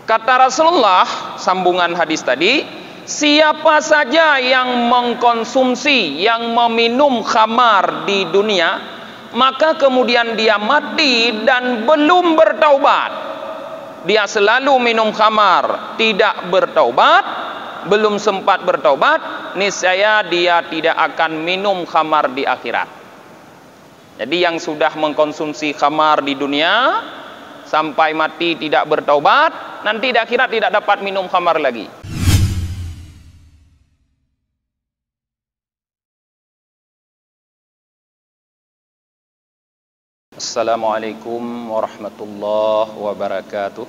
Kata Rasulullah, sambungan hadis tadi, siapa saja yang mengkonsumsi, yang meminum khamar di dunia, maka kemudian dia mati dan belum bertaubat. Dia selalu minum khamar, tidak bertaubat, belum sempat bertaubat, niscaya dia tidak akan minum khamar di akhirat. Jadi yang sudah mengkonsumsi khamar di dunia sampai mati tidak bertaubat, nanti di akhirat tidak dapat minum khamar lagi. Assalamualaikum warahmatullahi wabarakatuh.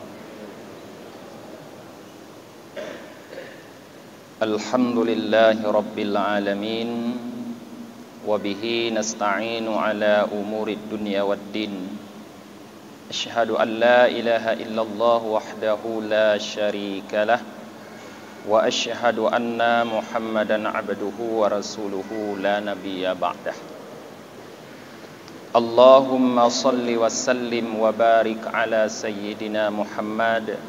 Alhamdulillahi rabbil alamin, wabihi nasta'inu ala umurid dunya waddin. Asyhadu an la ilaha illallah wahdahu la syarika lah, wa asyhadu anna Muhammadan abduhu wa rasuluhu la nabiyya ba'dah. Allahumma salli wa sallim wa barik ala sayyidina Muhammad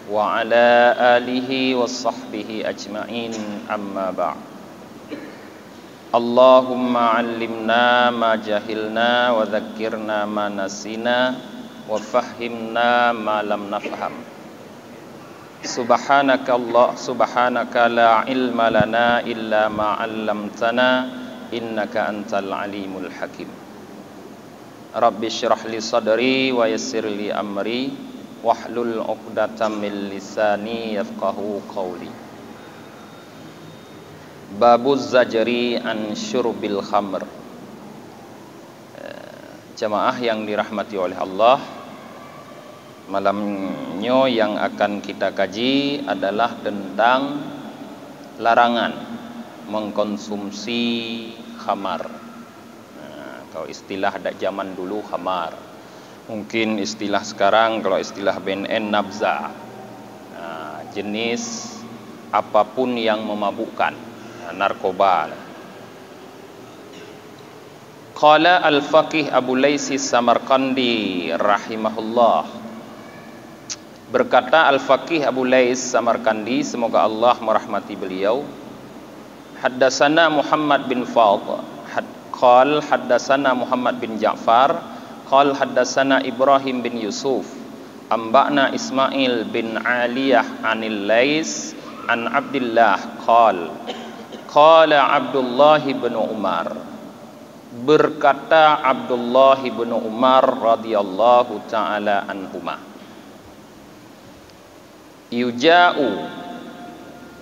wa ala alihi wa sahbihi ajma'in, amma ba'd. Allahumma allimna ma jahilna wa dhakkirna ma nasina wa fahhimna ma lam nafham. Subhanaka la ilma lana illa ma 'allamtana innaka antal alimul hakim. Rabbi syrah li sadri wa yassir li amri wahlul 'uqdatam min lisani yafqahu qawli. Babuz zajri an syurbil khamr. Jamaah yang dirahmati oleh Allah, malamnya yang akan kita kaji adalah tentang larangan mengkonsumsi khamar. Kalau istilah zaman dulu khamar, mungkin istilah sekarang kalau istilah BNN nabza, jenis apapun yang memabukkan, narkoba. Qala al-faqih Abu Laisi Samarqandi rahimahullah, berkata al-faqih Abu Lais Samarqandi, semoga Allah merahmati beliau, haddatsana Muhammad bin Fadl qal haddatsana Muhammad bin Ja'far qal haddatsana Ibrahim bin Yusuf amba'na Ismail bin Aliyah anil Lais an Abdullah qala Abdullah bin Umar, berkata Abdullah bin Umar radhiyallahu taala anhuma, yuja'u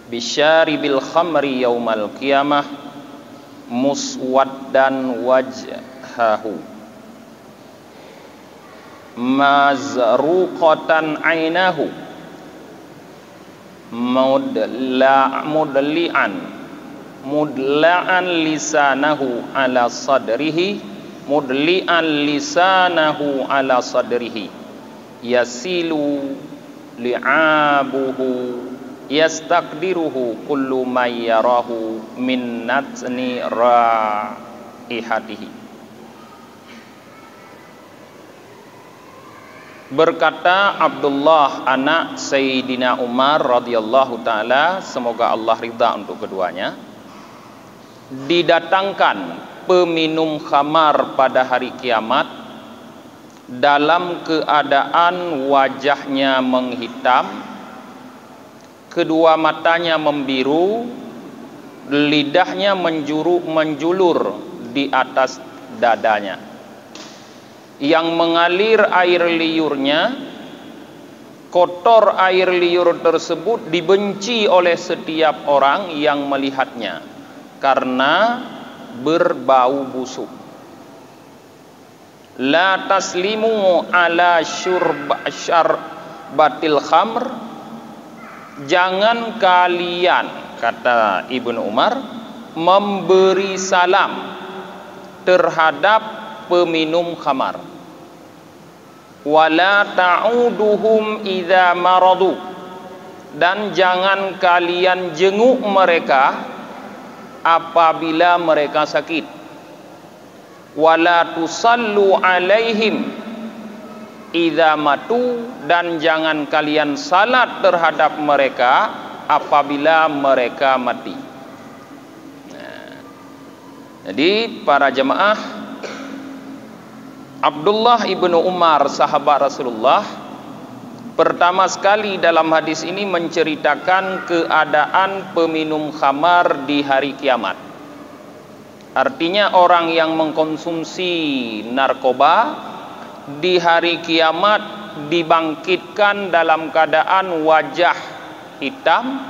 bisyaribil khamri yaumal qiyamah muswaddan wajhahu mazruqatan ainahu mudla'an lisanahu ala sadrihi yasilu li'abuhu yastaqdiruhu kullu may yarahu min natni raihatihi. Berkata Abdullah anak Sayyidina Umar radhiyallahu taala, semoga Allah ridha untuk keduanya, didatangkan peminum khamar pada hari kiamat dalam keadaan wajahnya menghitam, kedua matanya membiru, lidahnya menjulur di atas dadanya, yang mengalir air liurnya. Kotor air liur tersebut dibenci oleh setiap orang yang melihatnya karena berbau busuk. La taslimu ala syarbatil khamr, jangan kalian, kata Ibnu Umar, memberi salam terhadap peminum khamar. Wala ta'uduhum idza maradu, dan jangan kalian jenguk mereka apabila mereka sakit. Wala tusallu alaihim, idza matu, dan jangan kalian salat terhadap mereka apabila mereka mati. Jadi para jemaah, Abdullah ibnu Umar sahabat Rasulullah pertama sekali dalam hadis ini menceritakan keadaan peminum khamar di hari kiamat. Artinya orang yang mengkonsumsi narkoba di hari kiamat dibangkitkan dalam keadaan wajah hitam,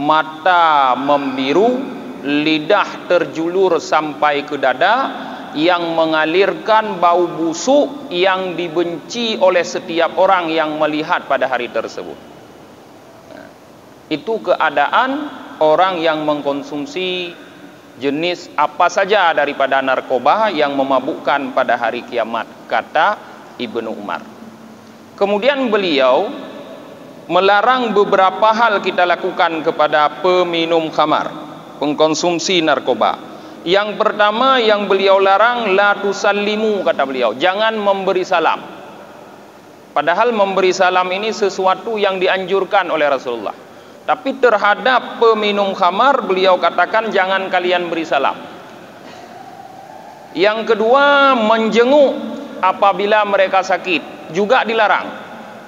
mata membiru, lidah terjulur sampai ke dada, yang mengalirkan bau busuk yang dibenci oleh setiap orang yang melihat pada hari tersebut. Itu keadaan orang yang mengkonsumsi jenis apa saja daripada narkoba yang memabukkan pada hari kiamat, kata Ibnu Umar. Kemudian beliau melarang beberapa hal kita lakukan kepada peminum khamar, pengkonsumsi narkoba. Yang pertama yang beliau larang, la tusallimu, kata beliau, jangan memberi salam. Padahal memberi salam ini sesuatu yang dianjurkan oleh Rasulullah. Tapi terhadap peminum khamar beliau katakan jangan kalian beri salam. Yang kedua, menjenguk apabila mereka sakit juga dilarang.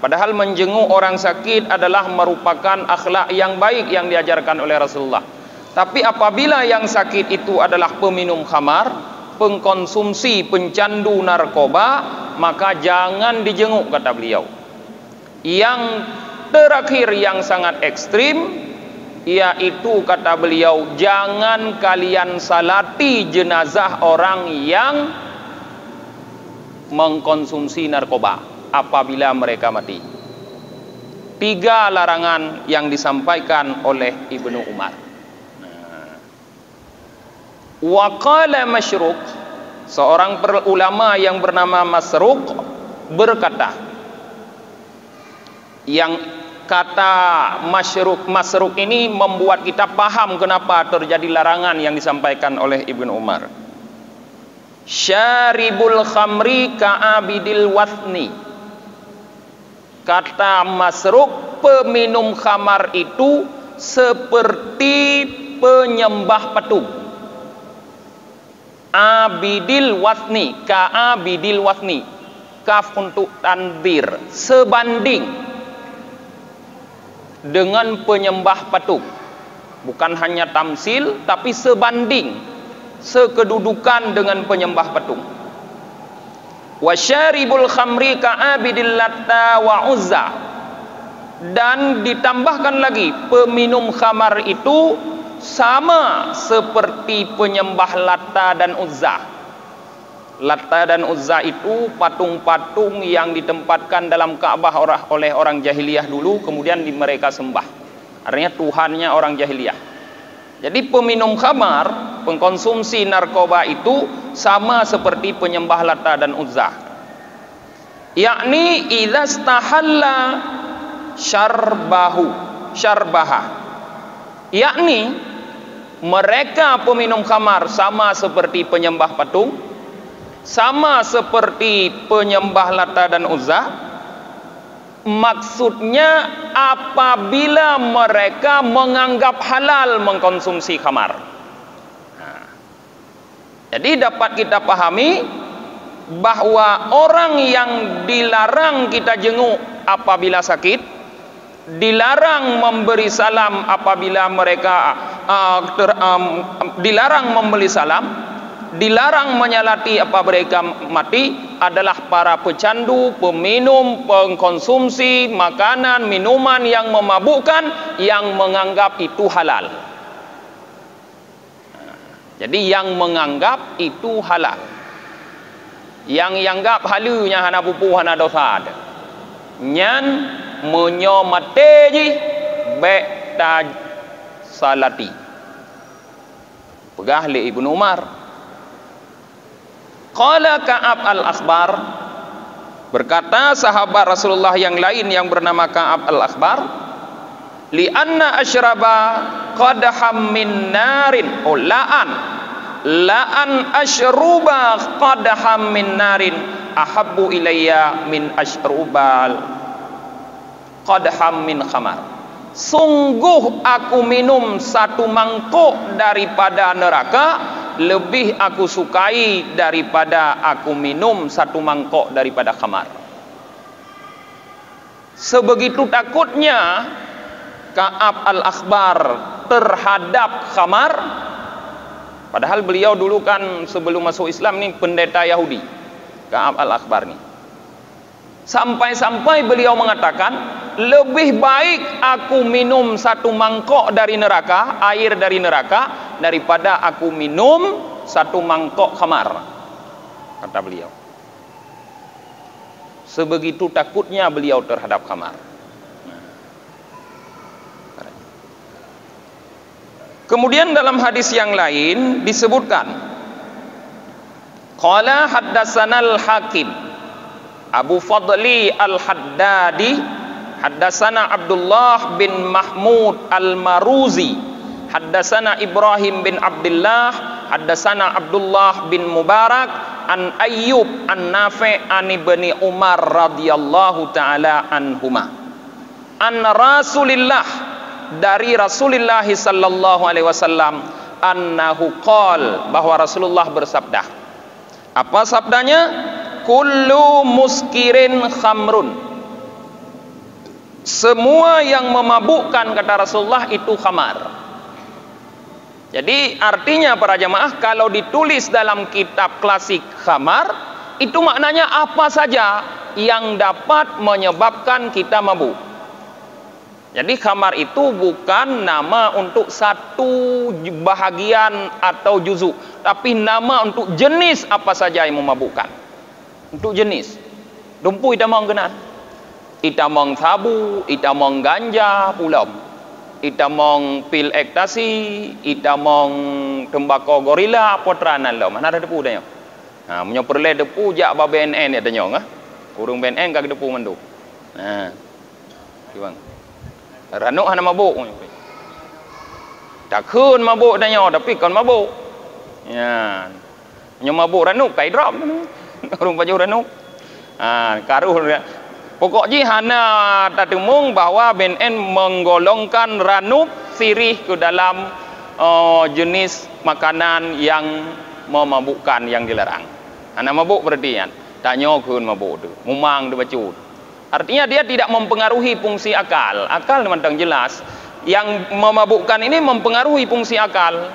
Padahal menjenguk orang sakit adalah merupakan akhlak yang baik yang diajarkan oleh Rasulullah. Tapi apabila yang sakit itu adalah peminum khamar, pengkonsumsi, pencandu narkoba, maka jangan dijenguk, kata beliau. Yang terakhir yang sangat ekstrim, yaitu kata beliau, jangan kalian salati jenazah orang yang mengkonsumsi narkoba apabila mereka mati. 3 larangan yang disampaikan oleh Ibnu Umar. Wa qala Masruq, seorang ulama yang bernama Masruq berkata, yang kata Masruq ini membuat kita paham kenapa terjadi larangan yang disampaikan oleh Ibnu Umar. Syaribul khamri ka'abidil wathni, kata Masruq, peminum khamar itu seperti penyembah patung. Abidil wathni, ka'abidil wathni, kaf untuk tandir, sebanding dengan penyembah patung. Bukan hanya tamsil, tapi sebanding, sekedudukan dengan penyembah patung. Wasyaribul khamri ka'abidil latta wa uzza, dan ditambahkan lagi peminum khamar itu sama seperti penyembah Latta dan Uzza. Latta dan Uzza itu patung-patung yang ditempatkan dalam Ka'bah oleh orang jahiliyah dulu, kemudian mereka sembah. Artinya Tuhannya orang jahiliyah. Jadi peminum khamar, pengkonsumsi narkoba itu sama seperti penyembah Latta dan Uzza. Yakni idza stahalla syarbaha. Yakni mereka peminum khamar sama seperti penyembah patung, sama seperti penyembah Latta dan Uzza. Maksudnya apabila mereka menganggap halal mengkonsumsi khamar. Jadi dapat kita pahami bahwa orang yang dilarang kita jenguk apabila sakit, dilarang memberi salam apabila mereka dilarang memberi salam, dilarang menyalati apa mereka mati, adalah para pecandu, peminum, pengkonsumsi makanan, minuman yang memabukkan, yang menganggap itu halal. Jadi yang menganggap itu halal, yang anggap halunya hana pupu hana dosa ada, nyan menyo mateji be ta salati. Pegah li Ibnu Umar. Qala Ka'ab al-Akhbar, berkata sahabat Rasulullah yang lain yang bernama Ka'ab al-Akhbar, li anna asyraba qadham min narin, la'an la an ashruba qadham min narin ahabbu ilayya min ashrubal qadham min khamar. Sungguh aku minum satu mangkuk daripada neraka lebih aku sukai daripada aku minum satu mangkok daripada khamar. Sebegitu takutnya Ka'ab al-Akhbar terhadap khamar, padahal beliau dulu kan sebelum masuk Islam ni pendeta Yahudi, Ka'ab al-Akhbar ni. Sampai-sampai beliau mengatakan, lebih baik aku minum satu mangkok dari neraka, air dari neraka, daripada aku minum satu mangkok khamar, kata beliau. Sebegitu takutnya beliau terhadap khamar. Kemudian dalam hadis yang lain disebutkan, qala haddatsana al-Hakim Abu Fadli al-Haddadi haddatsana Abdullah bin Mahmud al-Maruzi haddatsana Ibrahim bin Abdullah haddatsana Abdullah bin Mubarak an Ayyub an Nafi' an Ibni Umar radhiyallahu taala anhuma an Rasulillah, dari Rasulullah sallallahu alaihi wasallam, annahu qol, bahwa Rasulullah bersabda. Apa sabdanya? Kullu muskirin khamrun. Semua yang memabukkan, kata Rasulullah, itu khamar. Jadi artinya para jamaah, kalau ditulis dalam kitab klasik khamar, itu maknanya apa saja yang dapat menyebabkan kita mabuk. Jadi khamar itu bukan nama untuk satu bahagian atau juzuk, tapi nama untuk jenis apa saja yang memabukkan. Untuk jenis. Dumpu itamong genan. Itamong sabu, itamong ganja pulam. Itamong pil ekstasi, itamong tembakau gorila, potranan lo. Mana ada depu dah yo. Ha, munyo perle depu jak ba BNN ya tanyong ah. Kurung BNN kag depu mandu. Ha. Kiwang. Ranuk hana mabuk. Takun mabuk tanya, tapi kan mabuk. Ya. Nyo mabuk ranuk kai drop. Orang baju ranuk. Karuh. Pokoknya hana tatemung bahwa BNN menggolongkan ranuk sirih ke dalam jenis makanan yang memabukkan, yang dilarang. Hana mabuk berarti kan. Tanya kun mabuk tu. Mumang tu bacut. Artinya dia tidak mempengaruhi fungsi akal. Akal memang jelas. Yang memabukkan ini mempengaruhi fungsi akal.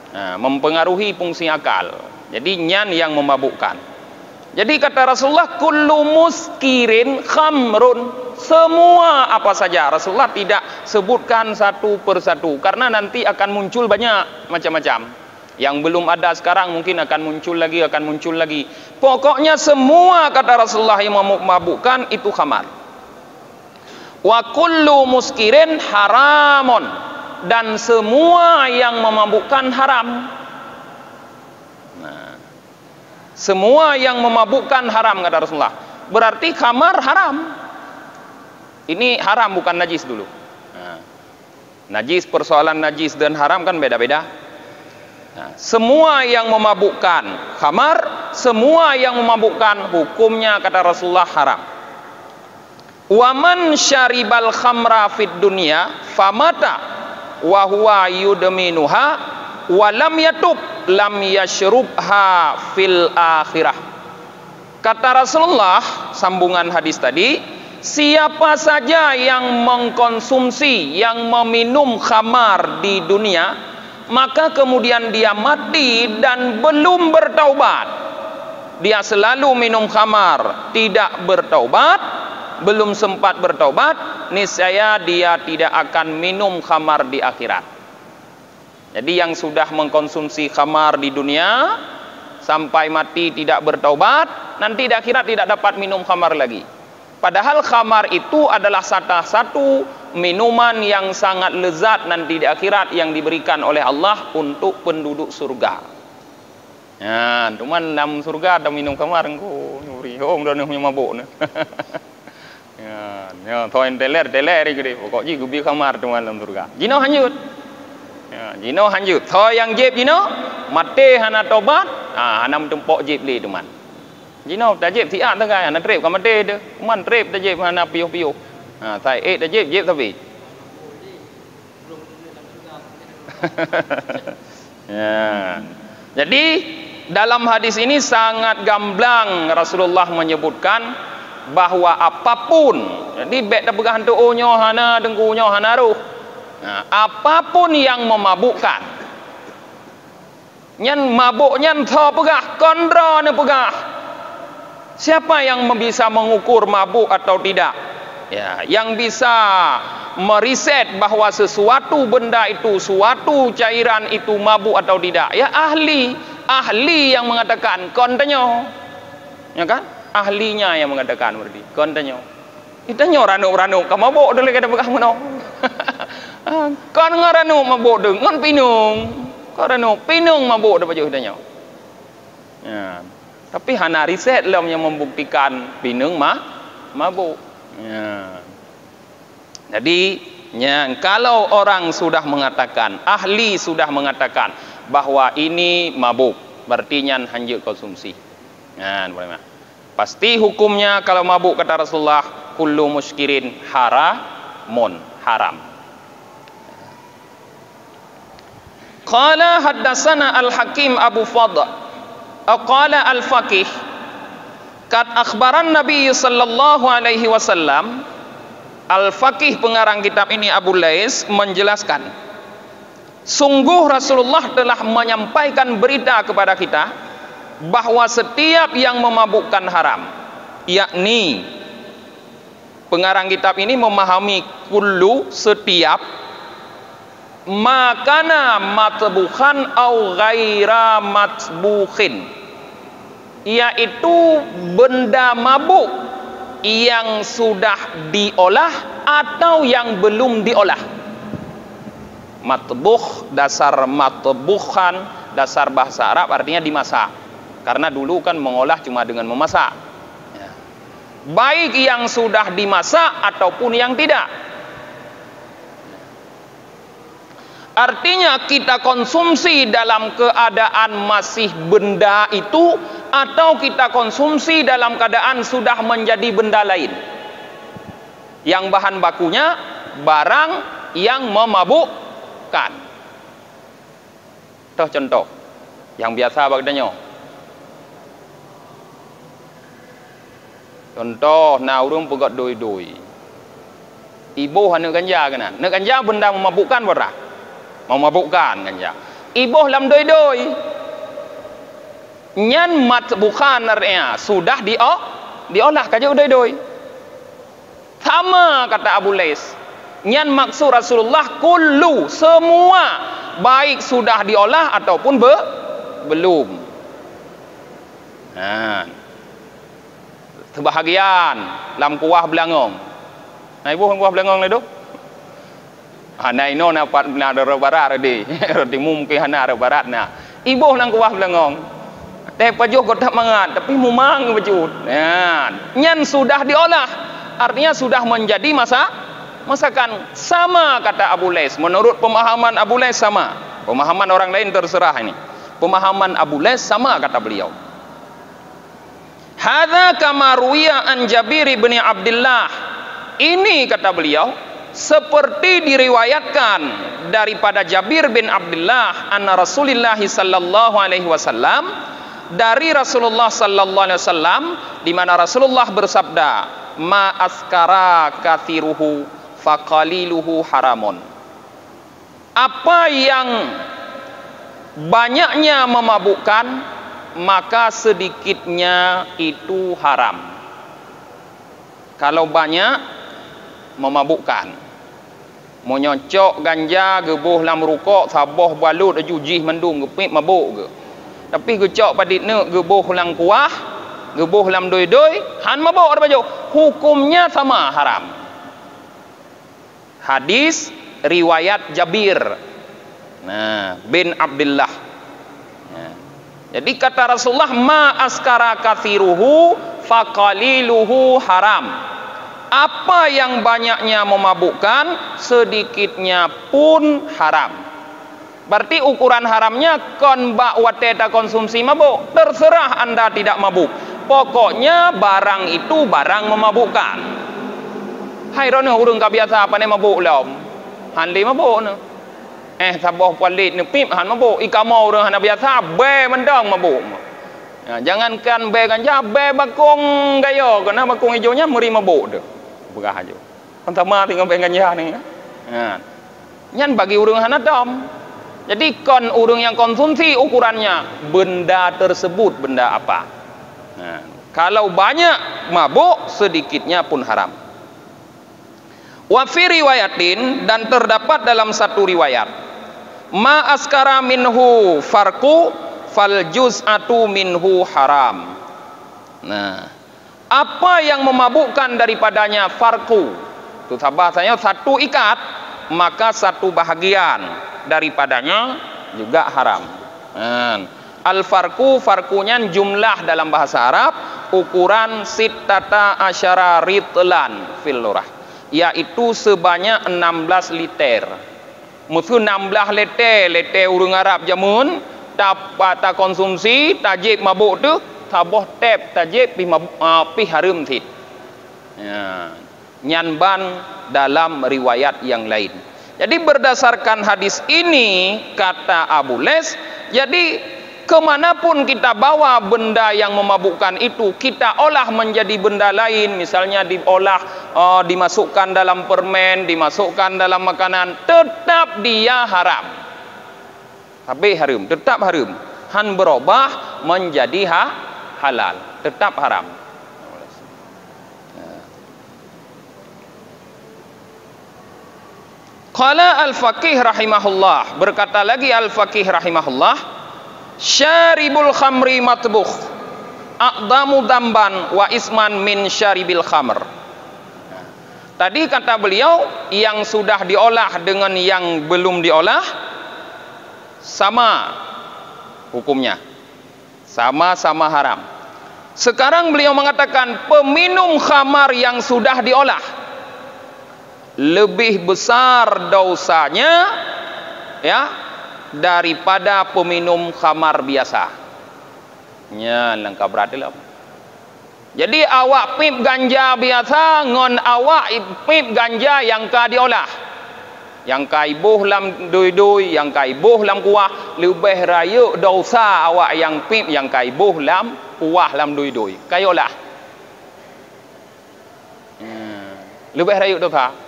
Nah, mempengaruhi fungsi akal. Jadi nyan yang memabukkan. Jadi kata Rasulullah, kullu muskirin khamrun. Semua apa saja. Rasulullah tidak sebutkan satu persatu. Karena nanti akan muncul banyak macam-macam. Yang belum ada sekarang mungkin akan muncul lagi, akan muncul lagi. Pokoknya semua, kata Rasulullah, yang memabukkan itu khamar. Wa kullu muskirin haramun. Dan semua yang memabukkan haram. Nah, semua yang memabukkan haram, kata Rasulullah. Berarti khamar haram. Ini haram, bukan najis dulu. Nah, najis, persoalan najis dan haram kan beda-beda. Nah, semua yang memabukkan khamar, semua yang memabukkan hukumnya, kata Rasulullah, haram. Waman syaribal khamra fid dunya famata wa huwa yudminuha wa lam yatub lam yashrubha fil akhirah. Kata Rasulullah, sambungan hadis tadi, siapa saja yang mengkonsumsi, yang meminum khamar di dunia, maka kemudian dia mati dan belum bertaubat. Dia selalu minum khamar, tidak bertaubat, belum sempat bertaubat, niscaya dia tidak akan minum khamar di akhirat. Jadi yang sudah mengkonsumsi khamar di dunia sampai mati tidak bertaubat, nanti di akhirat tidak dapat minum khamar lagi. Padahal khamar itu adalah salah satu minuman yang sangat lezat nanti di akhirat yang diberikan oleh Allah untuk penduduk surga. Ya, cuman dalam surga ada minum khamar engko nyuri. Oh, dah punya mabuk ne. Ya, thoin teler gede. Pokoknya gubi khamar cuman dalam surga. Jino hanyut. Jino hanjut. Tho yang jeb jino, mate hana tobat, hana mentempok jeb li teman. Jino ta jeb tiak tangai hana trip ka mate de. Man trip ta jeb hana piuh-piuh. Tai ta jeb tapi. Ya. Jadi dalam hadis ini sangat gamblang Rasulullah menyebutkan bahwa apapun, jadi bek dah pegang tu onyo hana dengkunyo hana ruh. Apapun yang memabukkan, nyan mabuk nyan tho pegah, kondro ne pegah. Siapa yang bisa mengukur mabuk atau tidak? Ya, yang bisa meriset bahwa sesuatu benda itu, suatu cairan itu mabuk atau tidak? Ya ahli yang mengatakan kontenyo, ya kan? Ahlinya yang mengatakan berarti kontenyo. Itanyo ranu-ranu, kamu mabuk dulu kada pegang meno. Kon ngaranu mabuk de, ngon pinung. Korano pinung mabuk dah baju itanyo. Ya. Tapi hana riset lah yang membuktikan pinung mabuk. Ya. Jadi kalau orang sudah mengatakan, ahli sudah mengatakan bahwa ini mabuk, berarti nyan hanjur konsumsi. Nah, pasti hukumnya kalau mabuk kata Rasulullah, kullu muskirin haram. Qala haddatsana al-Hakim Abu Fadl. Qala al-Faqih kat akhbaran Nabi sallallahu alaihi wasallam. Al-Faqih pengarang kitab ini Abu Lais menjelaskan, sungguh Rasulullah telah menyampaikan berita kepada kita bahwa setiap yang memabukkan haram, yakni pengarang kitab ini memahami kullu setiap makana matbukhan au ghaira matbukhin, yaitu benda mabuk yang sudah diolah atau yang belum diolah. Matbukh, dasar matbukhan, dasar bahasa Arab artinya dimasak. Karena dulu kan mengolah cuma dengan memasak. Baik yang sudah dimasak ataupun yang tidak. Artinya kita konsumsi dalam keadaan masih benda itu, atau kita konsumsi dalam keadaan sudah menjadi benda lain yang bahan bakunya barang yang memabukkan. Contoh yang biasa bagdanya. Contoh na urung pegat doi-doi. Ibu hana ganja kana. Nak ganja benda memabukkan berah? Memabukkan ganja. Ibu lam doi-doi. Nyan matbukhan artinya sudah diolah kaje doi-doi. Sama kata Abu Lais. Nyan maksud Rasulullah kullu, semua, baik sudah diolah ataupun belum. Sebahagian lam kuah belangong. Nah ibu kuah belangong le do. Hanai no na pat na ro barat di. Roti mungkin hana ro barat na. Ibu nang kuah belangong. Teh pajuh kotak mangat tapi mumang bejut. Nyan sudah diolah, artinya sudah menjadi masakan. Sama kata Abu Lais. Menurut pemahaman Abu Lais sama. Pemahaman orang lain terserah ini. Pemahaman Abu Lais sama kata beliau. Hadza kama ruwiya an Jabir bin Abdullah. Ini kata beliau seperti diriwayatkan daripada Jabir bin Abdullah anna Rasulullah sallallahu alaihi wasallam, dari Rasulullah sallallahu alaihi wasallam, di mana Rasulullah bersabda, ma askara kathiruhu faqaliluhu haramun. Apa yang banyaknya memabukkan, maka sedikitnya itu haram. Kalau banyak memabukkan, mau nyocok ganja gebuh lam rukuk saboh balut jujih mendung gepit mabuk ke. Tapi gecok padit ne gebuh lang kuah, gebuh lam doi-doi, han mabuk ada baju. Hukumnya sama, haram. Hadis riwayat Jabir bin Abdullah. Jadi kata Rasulullah, ma askara kathiruhu faqaliluhu haram. Apa yang banyaknya memabukkan, sedikitnya pun haram. Berarti ukuran haramnya kon bak wateta konsumsi mabuk. Terserah Anda tidak mabuk. Pokoknya barang itu barang memabukkan. Hai rono urung kabiasa apa ne mabuk lom. Han li mabuk ne. Saboh palit ne pip han mabuk. Ika mau urung han biasa be mendang mabuk. Ya, jangankan be ganja, be bakung gayo kena bakung hijaunya meri mabuk de. Begah aja. Kon sama tinggal be ganja ni. Ya. Nyan bagi urung han adom. Jadi kon urung yang konsumsi ukurannya benda tersebut benda apa. Nah, kalau banyak mabuk sedikitnya pun haram. Wa fi riwayatin, dan terdapat dalam satu riwayat, ma askara minhu farqu fal juz'atu minhu haram. Nah, apa yang memabukkan daripadanya farqu. Itu bahasanya satu ikat, maka satu bahagian daripadanya juga haram. Al-farqu, farqunya jumlah dalam bahasa Arab, ukuran sittata asyara ritlan fil lurah, yaitu sebanyak 16 liter. Musuh 16 liter urang Arab jamun tak konsumsi tajib mabuk tu taboh tep tajib pi harum thit. Ya. Nyanban dalam riwayat yang lain. Jadi berdasarkan hadis ini, kata Abu Les, jadi kemanapun kita bawa benda yang memabukkan itu, kita olah menjadi benda lain, misalnya diolah, dimasukkan dalam permen, dimasukkan dalam makanan, tetap dia haram. Tapi haram, tetap haram. Han berubah menjadi halal, tetap haram. Qala al-faqih rahimahullah, berkata lagi al-faqih rahimahullah, syaribul khamri matbukh aqdamu damban wa isman min syaribil khamr. Tadi kata beliau, yang sudah diolah dengan yang belum diolah sama hukumnya, sama-sama haram. Sekarang beliau mengatakan peminum khamar yang sudah diolah lebih besar dosanya, ya, daripada peminum khamar biasa. Ya, lengkap berarti lah. Jadi awak pip ganja biasa ngon awak pip ganja yang ka diolah, yang ka ibuh lam dui-dui, yang ka ibuh lam kuah, lebih raya dosa awak yang pip yang ka ibuh lam kuah lam dui-dui kayolah. Lebih raya dosa.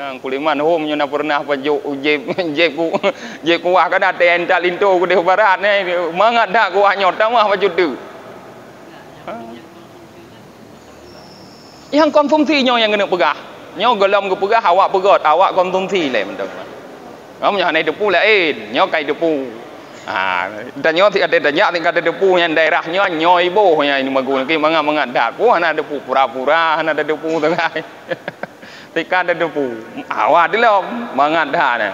Kuliman home nyo na pernah pajuk je kuah kada tental into ku de barat ni mangat dak kuah nyot mah pajuk tu. Yang konsumsi nyo yang kena pegah. Nyo gelam ke pegah awak pegot, awak konsumsi le mentang. Ngam nyo hanai depu lain, nyo kai depu. Dan nyo ti ada tanya tingkat depu yang daerah nyo nyoi boh nya ini magun ki mangat dak ku ana depu pura-pura ana depu tengah. Tika ada depu awak dilom mangat dah ni.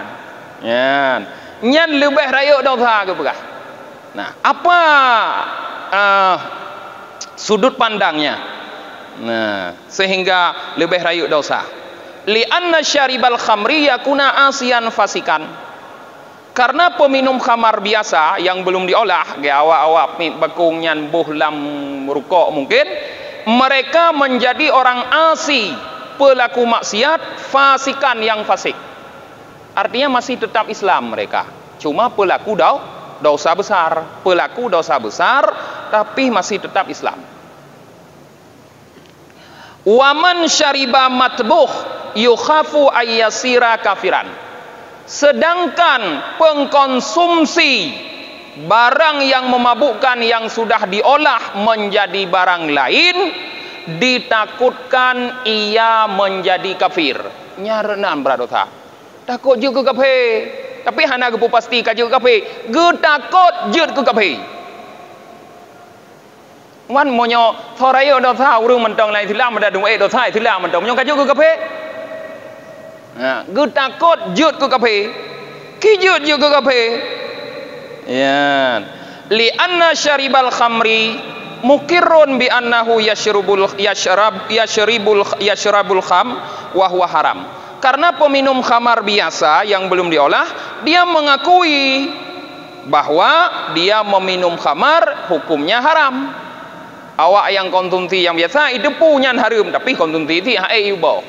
Ya. Nyan lebih raya dosa ke pegah. Nah, apa sudut pandangnya? Nah, sehingga lebih raya dosa. Li anna syaribal khamri yakuna asian fasikan. Karena peminum khamar biasa yang belum diolah, ge awak-awak bakung nyan buh lam rukuk mungkin, mereka menjadi orang asi, pelaku maksiat, fasikan yang fasik. Artinya masih tetap Islam mereka, cuma pelaku dosa besar, pelaku dosa besar tapi masih tetap Islam. Waman syariba matbuh yukhafu ayyasira kafiran. Sedangkan pengkonsumsi barang yang memabukkan yang sudah diolah menjadi barang lain, ditakutkan ia menjadi kafir. Nyarenan beradosa. Takut juga kafir. Tapi hana gepu pasti ka juga kafir. Ge takut jut ke kafir. Wan monyo thorayo dosa urung mentong lai thilam ada dung dosa thilam mentong nyong ka juga kafir. Ge takut jut ke kafir. Ki jut juga kafir. Ya. Li anna syaribal khamri mukirrun bi annahu yashrabul kham wa huwa haram. Karena peminum khamar biasa yang belum diolah, dia mengakui bahwa dia meminum khamar hukumnya haram. Awak yang konsumsi yang biasa itu punya haram, tapi konsumsi itu hai ubah.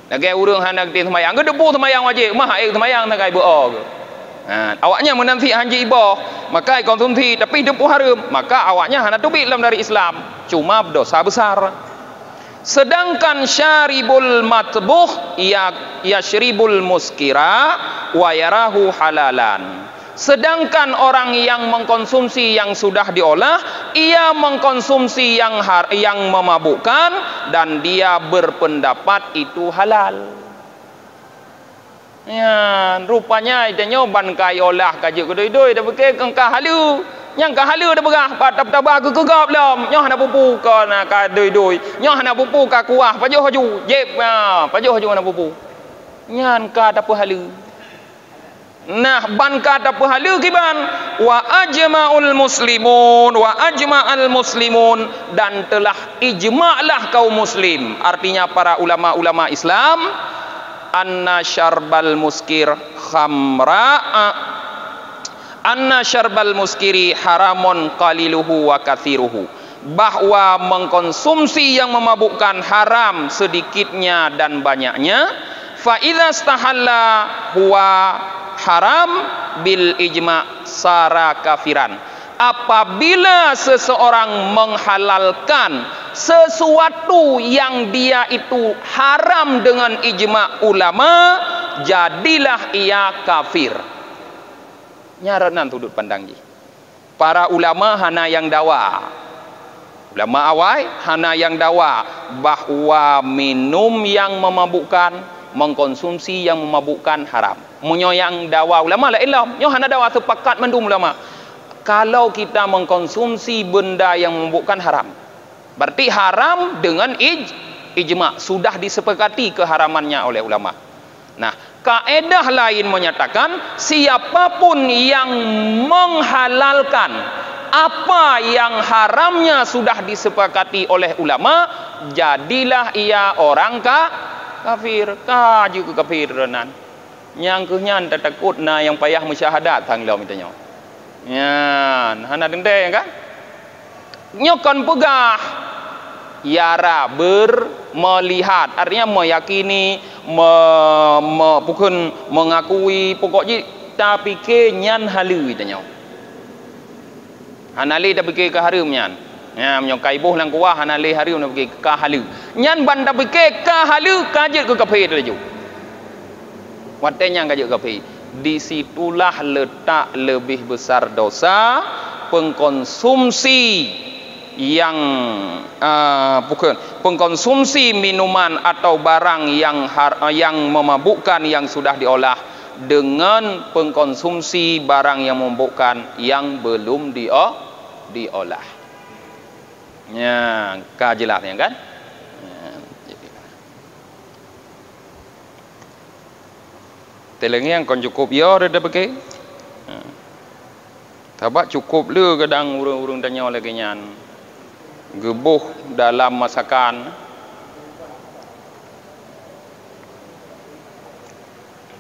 Nagai urang hendak ti sembahyang, ke depu sembahyang wajib, mah hai sembahyang nagai boh. Awaknya menanti hanji ibah, maka konsumsi tapi depu haram, maka awaknya hendak tubik dalam dari Islam, cuma dosa besar. Sedangkan syaribul matbuh yashribul muskira wa yarahu halalan. Sedangkan orang yang mengkonsumsi yang sudah diolah, ia mengkonsumsi yang memabukkan dan dia berpendapat itu halal. Ya, rupanya itu nyoban kai olah kajuk kedoi-doi dah pakai kengkah halu. Yang ka halu dah berah, tab-tab aku kegap lam. Nyoh nak pupu ka na ka doi-doi. Nyoh nak pupu ka kuah, pajuh haju. Jep, pajuh haju nak pupu. Nyan ka dapu halu. Nah, ban ka dapu halu kiban wa ajma'ul muslimun dan telah ijma'lah kaum muslim. Artinya para ulama-ulama Islam anna syarbal muskiri haramun qaliluhu wa kathiruhu, bahwa mengkonsumsi yang memabukkan haram sedikitnya dan banyaknya. Fa idza stahalla huwa haram bil ijma' sara kafiran. Apabila seseorang menghalalkan sesuatu yang dia itu haram dengan ijma' ulama, jadilah ia kafir. Nyaranan tudut pandang ji. Para ulama hana yang dawa. Ulama awai hana yang dawa bahwa minum yang memabukkan, mengkonsumsi yang memabukkan haram. Munyo yang dawa ulama la ilam, nyo hana dawa sepakat mendum ulama. Kalau kita mengkonsumsi benda yang memabukkan haram, berarti haram dengan ijma', sudah disepakati keharamannya oleh ulama. Nah, kaedah lain menyatakan siapapun yang menghalalkan apa yang haramnya sudah disepakati oleh ulama, jadilah ia orang kafir. Kaju ke kafir renan. Yang kenyan takut na yang payah musyahadat tang lau mitanya. Yan, hana dendeng kan? Nyokon pegah yara melihat, artinya meyakini, bukan mengakui, pokoknya tapi kenyan halu itanya. Hanali dah pergi ke harum nyan. Ya, menyokai buh lang kuah hanali harum dah pergi ke halu. Nyan banda pergi ke halu kajit ke kafir laju. Watenya kajit kafir. Disitulah letak lebih besar dosa pengkonsumsi yang bukan pengkonsumsi minuman atau barang yang memabukkan yang sudah diolah dengan pengkonsumsi barang yang memabukkan yang belum diolah. Ya, jelasnya kan? Telengi yang kon cukup ya dah pakai. Tabak cukup le kadang urang-urang tanya oleh kenyan. Gebuh dalam masakan.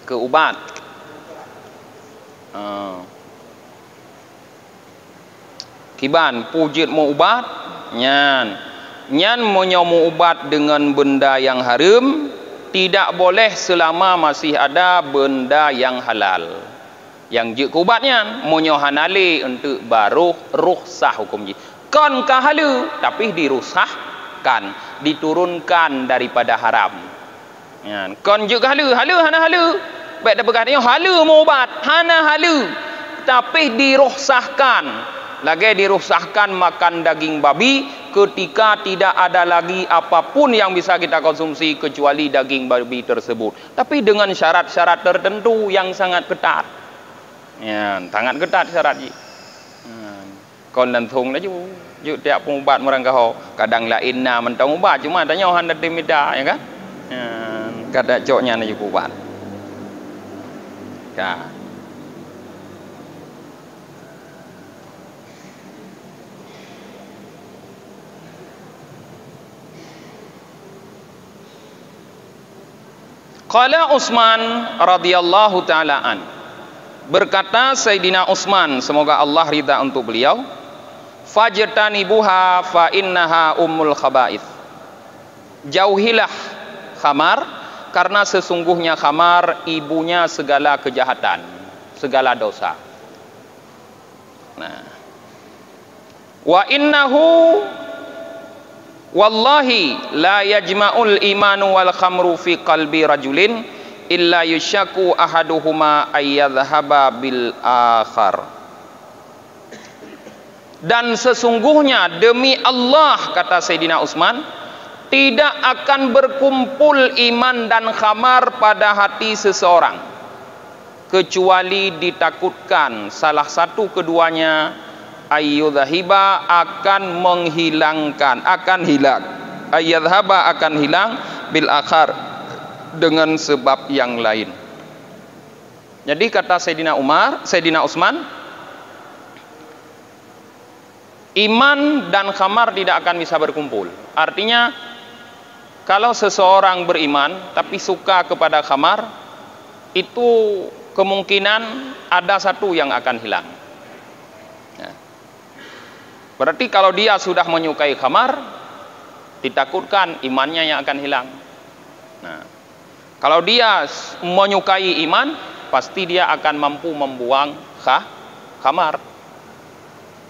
Keubat. Kiban pujit mau ubat nyan mau nyomu ubat dengan benda yang haram, tidak boleh selama masih ada benda yang halal. Yang je ubatnya mau nyohanali untuk baru rukhsah hukum ji. Kon kahalu tapi dirusahkan, diturunkan daripada haram. Nyan kon je halu hana halu. Baik dah berkata halu mau ubat, hana halu tapi dirukhsahkan. Lagi dirukhsahkan makan daging babi ketika tidak ada lagi apapun yang bisa kita konsumsi kecuali daging babi tersebut. Tapi dengan syarat-syarat tertentu yang sangat ketat. Ya, sangat ketat syarat ji. Kon dan thung lah ju tiap pengubat merang kau. Kadang lain na mentang ubat cuma tanya han ada mida ya kan? Ya, kada coknya na ju ubat. Ya. Qala Utsman radhiyallahu taala an. Berkata Sayyidina Utsman, semoga Allah ridha untuk beliau, fajtanibuha fa innaha ummul khaba'ith. Jauhilah khamar, karena sesungguhnya khamar ibunya segala kejahatan, segala dosa. Nah, wa innahu wallahi la yajma'ul imanu wal khamru fi qalbi rajulin illa yushaku ahaduhuma ayyadhhaba bil akhar. Dan sesungguhnya demi Allah, kata Sayyidina Utsman, tidak akan berkumpul iman dan khamar pada hati seseorang kecuali ditakutkan salah satu keduanya ayyudhahiba akan menghilangkan, akan hilang, ayyadhhaba akan hilang, bil akhar dengan sebab yang lain. Jadi kata Sayyidina Utsman, iman dan khamar tidak akan bisa berkumpul. Artinya kalau seseorang beriman tapi suka kepada khamar, itu kemungkinan ada satu yang akan hilang. Berarti kalau dia sudah menyukai khamar, ditakutkan imannya yang akan hilang. Nah, kalau dia menyukai iman, pasti dia akan mampu membuang khamar.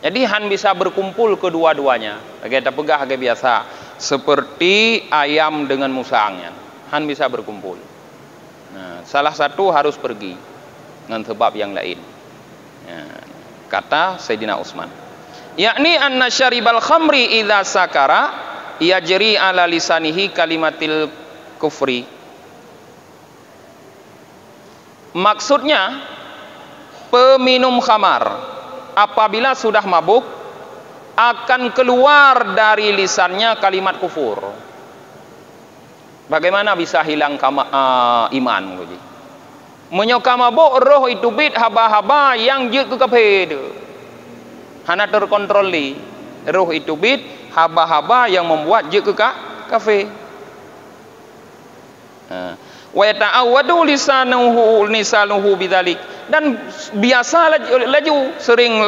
Jadi han bisa berkumpul kedua-duanya. Kita pegah kayak biasa, seperti ayam dengan musangnya. Han bisa berkumpul. Nah, salah satu harus pergi dengan sebab yang lain. Kata Sayyidina Utsman, yakni anna syaribal khamri idza sakara yajri ala lisanihi kalimatil kufri. Maksudnya, peminum khamar apabila sudah mabuk akan keluar dari lisannya kalimat kufur. Bagaimana bisa hilang iman? Menyoka mabuk, roh itu bid haba-haba yang jut ke kafir. Hana terkontroli. Roh itu bid haba-haba yang membuat jut ke kafir. Wa yata'awwadu lisanuhu bidzalik. Dan biasa laju sering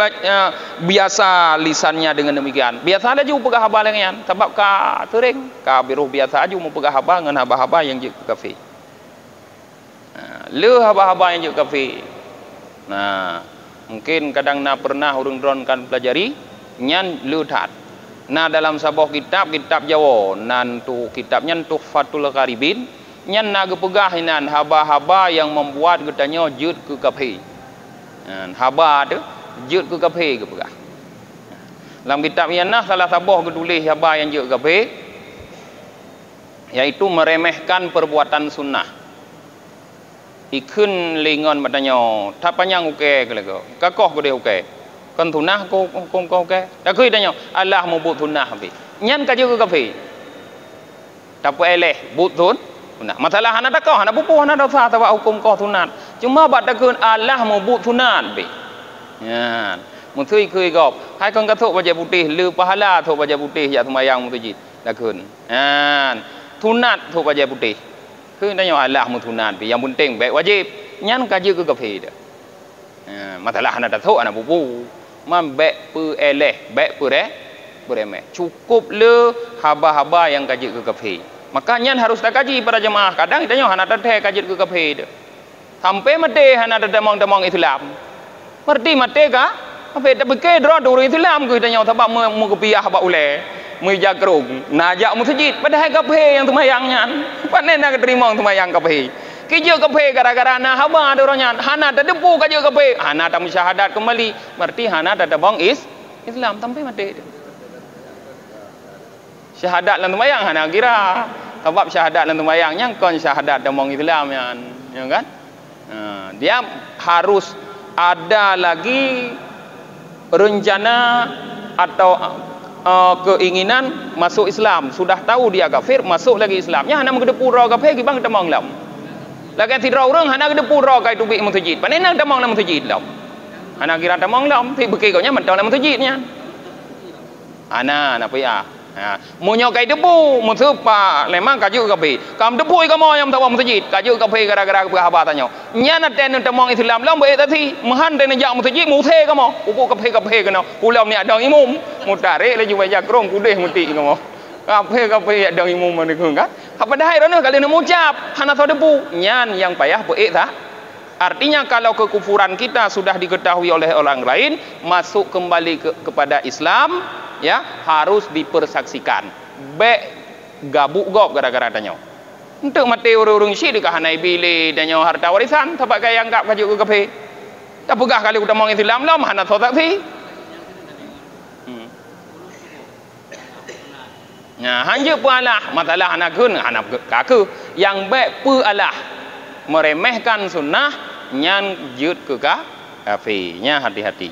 biasa lisannya dengan demikian. Biasa laju pegah haba lengan, sebab ka sering ka biruh biasa aju mau pegah haba dengan haba-haba yang je kafe. Le haba-haba yang je kafe. Nah, mungkin kadang na pernah urang dron kan pelajari nyan le tat. Nah, dalam sebuah kitab Jawa, nan tu kitabnya Tuhfatul Gharibin, nyan naga pegah inan haba-haba yang membuat katanya jut ke kafe. Haba tu jut ke kafe ke pegah. Dalam kitab yang nah salah sabah ketulis haba yang jut ke kafe, yaitu meremehkan perbuatan sunnah. Ikun lingon matanya, tapanyang uke ke lego, kakoh ke dia uke, kan tunah ko uke, tak kui tanya Allah mau but tunah habis. Nyan kaju ke kafe, tak eleh but tun. Nah, masalah hana takau, hana pupu, hana dosa, tawa hukum kau tunat. Cuma bak takun Allah mau but tunat be. Ya, mutui kui gop. Hai kong katuk baca putih, lu pahala tu baca putih ya semayang mutujid. Takun. Ya, tunat tu baca putih. Kui tanya Allah mau tunat be. Yang penting baik wajib. Nyan kaji ke kafe dah. Ya, masalah hana takau, hana pupu. Man baik pu eleh, baik pu remeh. Cukup le haba-haba yang kaji ke kafe. Makanya harus tak kaji para jemaah. Kadang kita hana teteh kaji ke kafe. Sampai mati hana demong Islam. Merti mati ka? Apa tak bekai drone dulu Islam kita sebab mu kepiah ba ule, mu jakrung, najak masjid padahal kafe yang tumayangnya. Panen nak terima tumayang kafe. Kerja kafe gara-gara na haba ada orangnya. Hana tak depu kerja kafe. Hana tak musyahadat kembali. Berarti hana tak demong Islam sampai mati. Syahadat lan tumayang hana kira sebab syahadat lan tumayang yang kon syahadat demong Islam ya kan. Dia harus ada lagi rencana atau keinginan masuk Islam. Sudah tahu dia kafir, masuk lagi Islamnya hana mengdepu ro kafir ki bang demong lam. Lagi tidak orang hana mengdepu ro kai tu bi masjid. Panen demong lam masjid lam. Hana kira demong lam ti bekai ko nya mentau lam masjidnya. Ana apa ya? Munyo kai debu, musuh pa lemang kaju kape. Kam debu ikamu yang tawa masjid, kaju kape gara-gara kehabatannya. Nyana ten temong Islam lam be tadi, mahan ten jak masjid muthe kamu. Upu kape kena. Ulam ni ada imum, mutare le juga jakrong kudeh muti kamu. Kape ada imum mana kan? Apa dah hai rana kali nak ucap, hana tahu debu. Nyan yang payah be dah. Artinya kalau kekufuran kita sudah diketahui oleh orang lain, masuk kembali kepada Islam, ya harus dipersaksikan. Be gabuk gop gara-gara tanya. Untuk mati urung-urung syirik kahanai bile dan harta warisan, sebab kaya anggap kaju ke kafe. Tak pegah kali kita mau Islam lah, mana tahu tak sih? Nah, hanya pualah masalah anak kun, anak kaku yang baik pualah meremehkan sunnah nyan jut ke kafe nya hati-hati.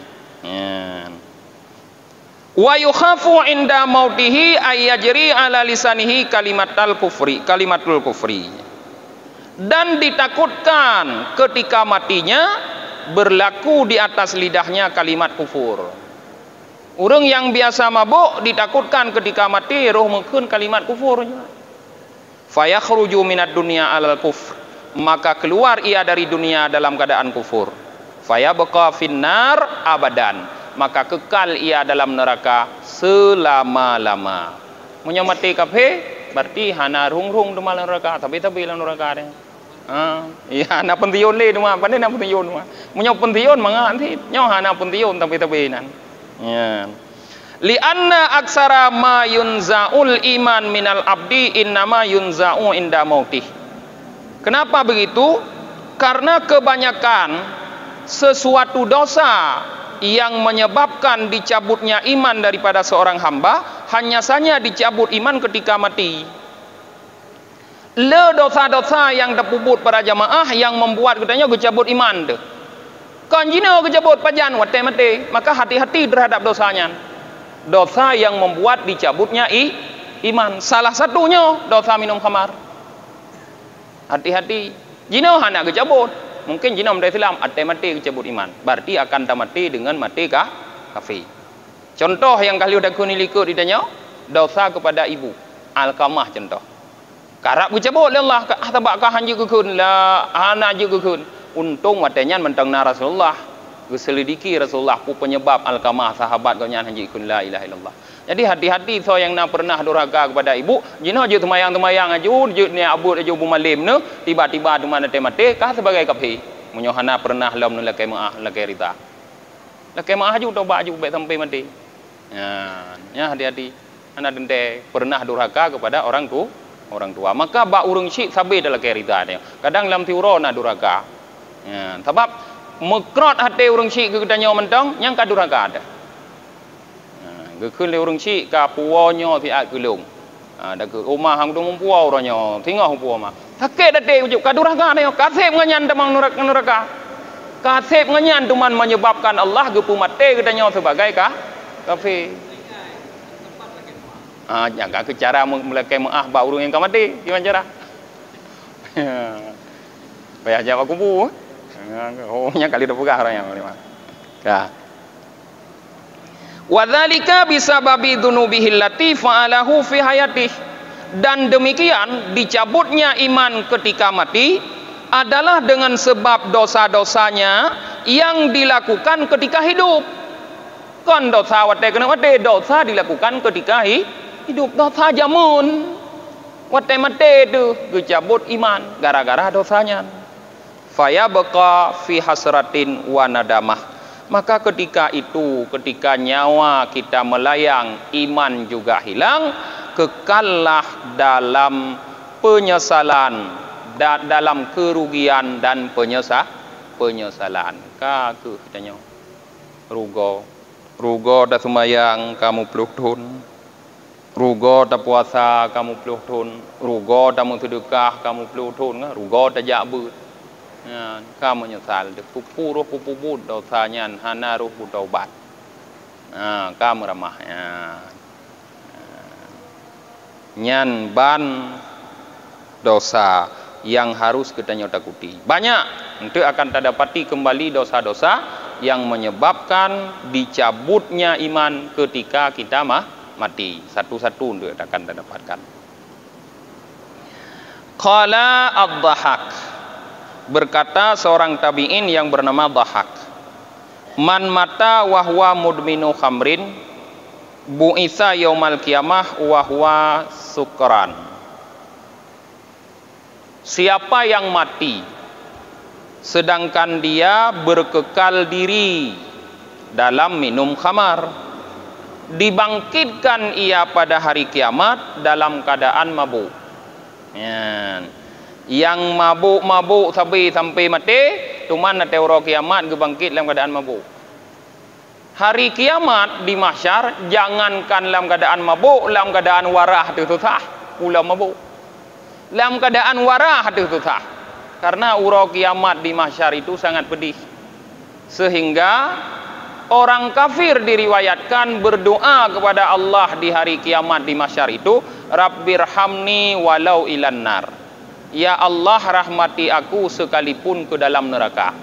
Wa yukhafu inda mautihi ayyajri ala lisanihi kalimatul kufri, dan ditakutkan ketika matinya berlaku di atas lidahnya kalimat kufur. Orang yang biasa mabuk ditakutkan ketika mati roh mengkun kalimat kufurnya. Fayakhruju minad dunya alal kufr, maka keluar ia dari dunia dalam keadaan kufur. Fayabqa finnar abadan, maka kekal ia dalam neraka selama-lama. Munya mati kafe berarti hana rung-rung di dalam neraka, tapi dalam neraka dia. Ya hana pentiun le duma, pandai nak pentiun duma. Munya pentiun manga nanti, nyo hana pentiun tapi nan. Ya. Lianna aksara ma yunzaul iman minal abdi innama yunzau inda mautih. Kenapa begitu? Karena kebanyakan sesuatu dosa yang menyebabkan dicabutnya iman daripada seorang hamba hanya saja dicabut iman ketika mati. Le dosa-dosa yang terpubut para jamaah yang membuat katanya dicabut iman tu. Kan jina kejabut pajan watai mati, maka hati-hati terhadap dosanya. Dosa yang membuat dicabutnya iman. Salah satunya dosa minum khamar. Hati-hati. Jina hana kejabut. Mungkin jina mendai Islam atai mati kejabut iman. Berarti akan tak mati dengan mati kafir. Contoh yang kali udah kuni likut ditanya, dosa kepada ibu. Alqamah contoh. Karab kejabut Allah, tabakah hanji kukun la hana ji kukun. Untung watanya mentangna Rasulullah, geselidiki Rasulullah pu penyebab alqamah sahabat kau nyan haji kun la ilaha illallah. Jadi hati-hati so yang nak pernah durhaka kepada ibu, jina je temayang-temayang aju, je ni abut aju bumalim ne, tiba-tiba tu mana mate kah sebagai kafir. Munyo hana pernah lam nu lakai maah lakai rita. Lakai maah aju tobat aju baik sampai mati. Ya hati-hati. Ana dente pernah durhaka kepada orang tua. Maka ba urung syik sabe dalam kerita dia. Kadang lam tiuro na durhaka. Ya, sebab mekrot hati orang syik ke katanya mentang yang kaduraka ada. Gekun le orang syik ka puonyo ti at gelung. Dak ke rumah hang dong puau ronyo, tinggal puau mah. Sakit date ujuk kaduraka ne, kasep nganyan demang neraka. Kasep nganyan tuman menyebabkan Allah gepu mate katanya sebagai kafir. Jaga ke cara melekai maah ba urang yang kamati, gimana cara? Bayar jawab kubu. Oh nya kali dah pegah orangnya lima. Ya. Wadzalika bisababi dzunubihi allati fa'alahu fi hayatih. Dan demikian dicabutnya iman ketika mati adalah dengan sebab dosa-dosanya yang dilakukan ketika hidup. Kan dosa wate kena wate dosa dilakukan ketika hidup, dosa jamun. Wate mate tu dicabut iman gara-gara dosanya. Fayabqa fi hasratin wa nadamah. Maka ketika itu, ketika nyawa kita melayang, iman juga hilang, kekallah dalam penyesalan, dalam kerugian dan penyesalan. Kaku katanya. Rugo dah semayang kamu peluk tun. Rugo dah puasa kamu peluk tun. Rugo dah sedekah kamu peluk tun. Rugo dah jabut. Kamu menyesal pupu bud dosanya hana ruh taubat. Kamu ramah nyan ban dosa yang harus kita takuti. Banyak untuk akan terdapati kembali dosa-dosa yang menyebabkan dicabutnya iman ketika kita mati. Satu-satu dia akan dapatkan. Qala ad-Dhahak, berkata seorang tabi'in yang bernama Dhahak, man mata wahwa mudminu khamrin bu'itha yaumal qiyamah wahwa sukran. Siapa yang mati sedangkan dia berkekal diri dalam minum khamar, dibangkitkan ia pada hari kiamat dalam keadaan mabuk. Ya. Yang mabuk sampai mati, cuman nanti orang kiamat gebangkit dalam keadaan mabuk. Hari kiamat di mahsyar jangankan dalam keadaan mabuk, dalam keadaan warah tu susah, pula mabuk. Dalam keadaan warah tu susah. Karena urau kiamat di mahsyar itu sangat pedih. Sehingga orang kafir diriwayatkan berdoa kepada Allah di hari kiamat di mahsyar itu, Rabbirhamni walau ilan nar. Ya Allah, rahmati aku sekalipun ke dalam neraka.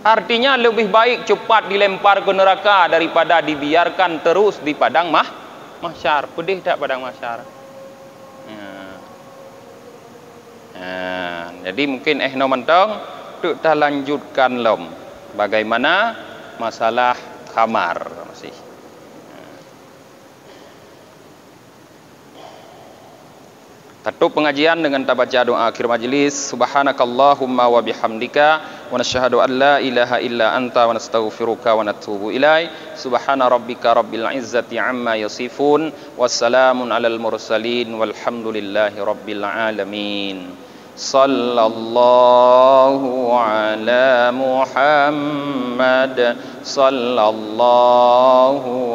Artinya lebih baik cepat dilempar ke neraka daripada dibiarkan terus di padang mahsyar. Pedih tak padang mahsyar? Jadi mungkin no mentong kita lanjutkan lom bagaimana masalah khamar masih. Tutup pengajian dengan kita baca doa akhir majlis. Subhanakallahumma wa bihamdika wa nasyhadu an la ilaha illa anta wa nastaghfiruka wa natubu ilaik. Subhana rabbika rabbil izzati amma yasifun, wassalamun alal mursalin, walhamdulillahi rabbil alamin. Sallallahu ala Muhammad sallallahu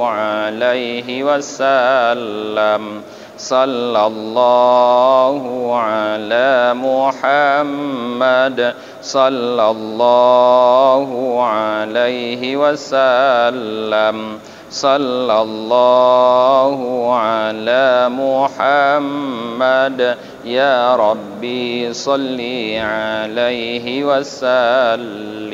alaihi wasallam. Sallallahu ala Muhammad sallallahu alaihi wasallam. Sallallahu ala Muhammad ya Rabbi salli alaihi wasallim.